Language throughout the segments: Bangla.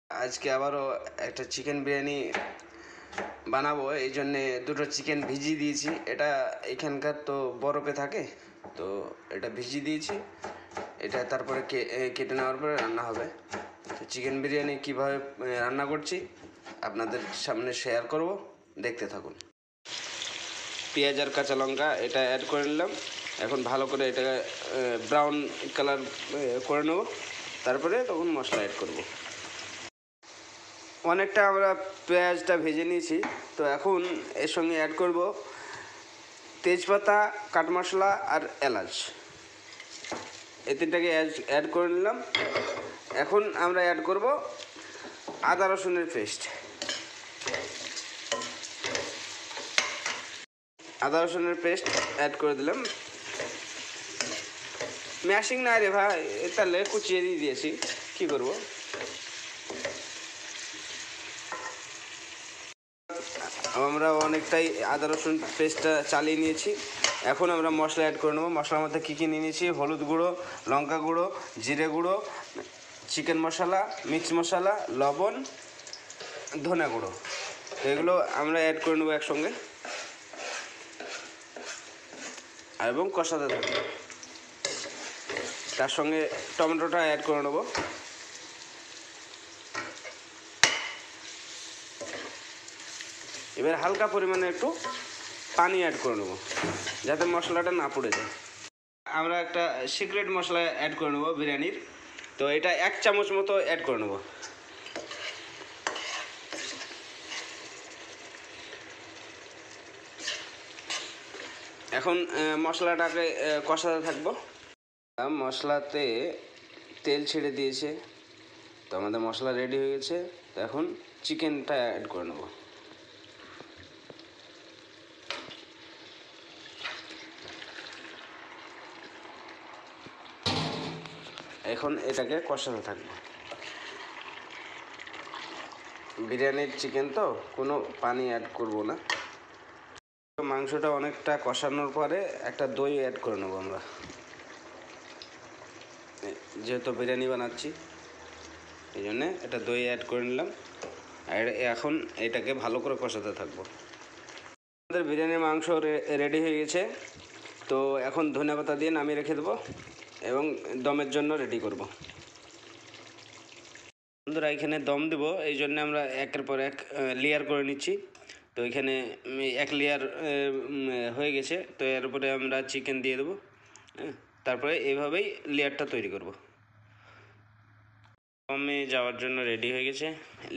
আজকে আবারও একটা চিকেন বিরিয়ানি বানাবো, এই জন্যে দুটো চিকেন ভিজিয়ে দিয়েছি। এটা এখানকার তো বরফে থাকে, তো এটা ভিজিয়ে দিয়েছি। এটা তারপরে কেটে নেওয়ার পরে রান্না হবে। তো চিকেন বিরিয়ানি কীভাবে রান্না করছি আপনাদের সামনে শেয়ার করব, দেখতে থাকুন। পেঁয়াজ আর কাঁচা লঙ্কা এটা অ্যাড করে নিলাম। এখন ভালো করে এটা ব্রাউন কালার করে নেব, তারপরে তখন মশলা অ্যাড করব। অনেকটা আমরা পেঁয়াজটা ভেজে নিয়েছি, তো এখন এর সঙ্গে অ্যাড করব তেজপাতা, কাট মশলা আর এলাচ। এই তিনটাকে অ্যাড করে নিলাম। এখন আমরা অ্যাড করব আদা রসুনের পেস্ট। আদা রসুনের পেস্ট অ্যাড করে দিলাম। ম্যাশিং না রে ভাই, তাহলে কুচিয়ে দিয়ে দিয়েছি, কী করবো। আমরা অনেকটাই আদা রসুন পেস্টটা চালিয়ে নিয়েছি। এখন আমরা মশলা অ্যাড করে নেবো। মশলার মধ্যে কী কী নিয়ে নিয়েছি: হলুদ গুঁড়ো, লঙ্কা গুঁড়ো, জিরে গুঁড়ো, চিকেন মশলা, মিক্স মশলা, লবণ, ধনে গুঁড়ো। এগুলো আমরা অ্যাড করে নেবো একসঙ্গে এবং কষাতে থাকবো। তার সঙ্গে টমেটোটা অ্যাড করে নেবো। এবার হালকা পরিমাণে একটু পানি অ্যাড করে নেবো, যাতে মশলাটা না পুড়ে যায়। আমরা একটা সিক্রেট মশলা অ্যাড করে নেবো বিরিয়ানির, তো এটা 1 চামচ মতো অ্যাড করে নেবো। এখন মশলাটাকে কষাতে থাকবো। মশলাতে তেল ছেড়ে দিয়েছে, তো আমাদের মশলা রেডি হয়ে গেছে। তো এখন চিকেনটা অ্যাড করে নেবো। এখন এটাকে কষাতে থাকবো। বিরিয়ানির চিকেন তো কোনো পানি অ্যাড করব না। মাংসটা অনেকটা কষানোর পরে একটা দই অ্যাড করে নেবো আমরা, যেহেতু বিরিয়ানি বানাচ্ছি এই জন্যে একটা দই অ্যাড করে নিলাম। আর এখন এটাকে ভালো করে কষাতে থাকবো। আমাদের বিরিয়ানির মাংস রেডি হয়ে গেছে। তো এখন ধনেপাতা দিয়ে নামিয়ে রেখে দেবো এবং দমের জন্য রেডি করব। বন্ধুরা, এখানে দম দেব, এই জন্য আমরা একের পর এক লেয়ার করে নিচ্ছি। তো এখানে 1 লেয়ার হয়ে গেছে, তো এর উপরে আমরা চিকেন দিয়ে দেবো। তারপরে এইভাবেই লেয়ারটা তৈরি করব। দমে যাওয়ার জন্য রেডি হয়ে গেছে,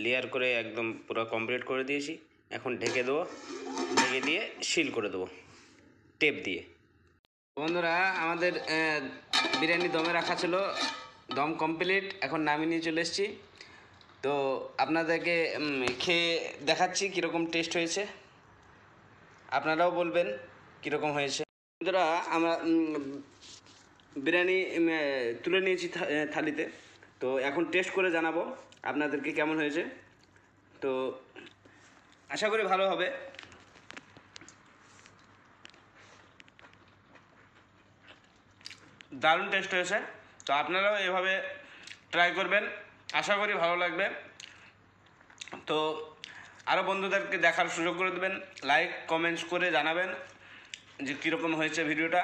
লেয়ার করে একদম পুরো কমপ্লিট করে দিয়েছি। এখন ঢেকে দেবো, ঢেকে দিয়ে সিল করে দেবো টেপ দিয়ে। বন্ধুরা, আমাদের বিরিয়ানি দমে রাখা ছিল, দম কমপ্লিট। এখন নামিয়ে নিয়ে চলে এসেছি। তো আপনাদেরকে খেয়ে দেখাচ্ছি কীরকম টেস্ট হয়েছে, আপনারাও বলবেন কীরকম হয়েছে। বন্ধুরা, আমরা বিরিয়ানি তুলে নিয়েছি থালিতে। তো এখন টেস্ট করে জানাবো আপনাদেরকে কেমন হয়েছে। তো আশা করি ভালো হবে। দারুণ টেস্ট হয়েছে। তো আপনারাও এভাবে ট্রাই করবেন, আশা করি ভালো লাগবে। তো আরও বন্ধুদেরকে দেখার সুযোগ করে দেবেন, লাইক কমেন্টস করে জানাবেন যে কীরকম হয়েছে ভিডিওটা।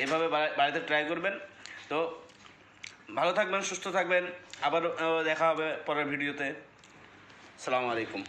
এভাবে বাড়িতে ট্রাই করবেন। তো ভালো থাকবেন, সুস্থ থাকবেন। আবার দেখা হবে পরের ভিডিওতে। আসসালামু আলাইকুম।